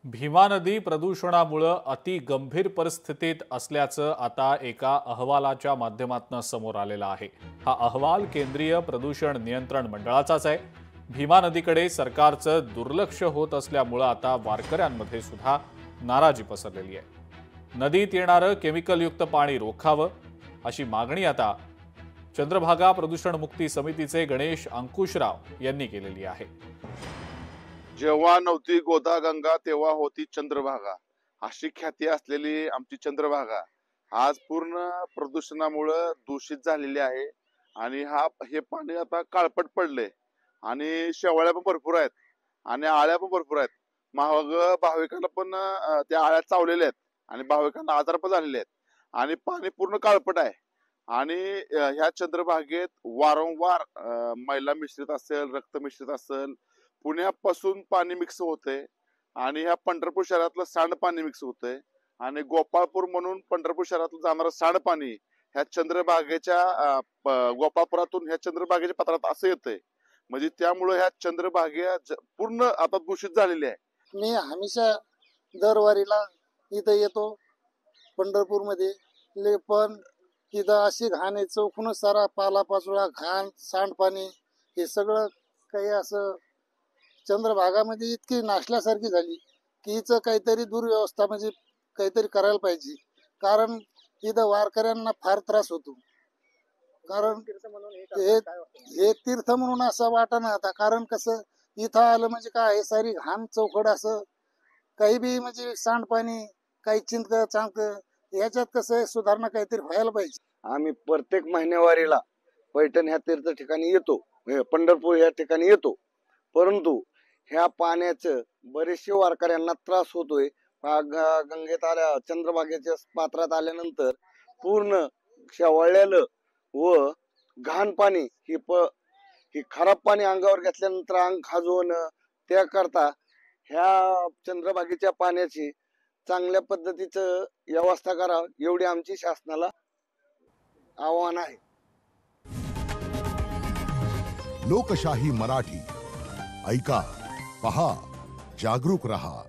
भीमा नदी प्रदूषणामुळे अति गंभीर परिस्थितीत असल्याचं आता एका अहवालाच्या माध्यमातून समोर आलेलं आहे। हा अहवाल केंद्रीय प्रदूषण नियंत्रण मंडळाचाच आहे। भीमा नदीकडे सरकारचं दुर्लक्ष होत असल्यामुळे आता वारकऱ्यांमध्ये सुद्धा नाराजी पसरलेली आहे। नदीत येणारं केमिकलयुक्त पाणी रोखावं अशी मागणी आता चंद्रभागा प्रदूषण मुक्ती समितीचे गणेश अंकुशराव यांनी केलेली आहे। जेव्हा नव्हती गोदागंगा तेव्हा होती चंद्रभागा, अशी ख्याती असलेली आमची चंद्रभागा आज पूर्ण प्रदूषणामुळे दूषित झालेली आहे। आणि हे पाणी आता काळपट पडले आणि शेवाळ्या पण भरपूर आहेत आणि आळ्या पण भरपूर आहेत। महाग भाविकांना पण त्या आळ्या चावलेल्या आहेत आणि भाविकांना आजार पण झालेले आहेत आणि पाणी पूर्ण काळपट आहे। आणि ह्या चंद्रभागेत वारंवार मैला मिश्रित असेल, रक्त मिश्रित असेल, पुण्यापासून पाणी मिक्स होते आणि ह्या पंढरपूर शहरातलं सांडपाणी मिक्स होते आणि गोपाळपूर म्हणून पंढरपूर शहरातलं जाणारं सांडपाणी ह्या चंद्रभागेच्या गोपाळपुरातून ह्या चंद्रभागेच्या पात्रात असं येतंय। म्हणजे त्यामुळे ह्या चंद्रभागे पूर्ण आता दूषित झालेली आहे। मी हमेशा दरवारीला इथं येतो पंढरपूर मध्ये, पण इथं अशी घाण आहे, चौकून सारा पालापाचोळा, घाण, सांडपाणी हे सगळं काही असं चंद्रभागामध्ये इतकी नाशल्यासारखी झाली की हिचं काहीतरी दुर्व्यवस्था म्हणजे काहीतरी करायला पाहिजे। कारण इथं वारकऱ्यांना फार त्रास होतो। कारण हे तीर्थ म्हणून असं वाटणं आता, कारण कसं इथं आलं म्हणजे काय हे सारी घाण चौकड असं काही बी म्हणजे सांडपाणी, काही चिंत चांक, याच्यात कसं सुधारणा काहीतरी व्हायला पाहिजे। आम्ही प्रत्येक महिन्यावारीला पैठण ह्या तीर्थ ठिकाणी येतो, पंढरपूर या ठिकाणी येतो, परंतु ह्या पाण्याचं बरेचसे वारकऱ्यांना त्रास होतोय। गंगेत आल्या, चंद्रभागेच्या पात्रात आल्यानंतर पूर्ण शेवाळलेलं व घाण पाणी ही खराब पाणी अंगावर घेतल्यानंतर अंग खाजवणं, त्याकरता ह्या चंद्रभागेच्या पाण्याची चांगल्या पद्धतीचं व्यवस्था करा, एवढी आमची शासनाला आव्हान आहे। लोकशाही मराठी ऐका, पहा, जागरूक रहा।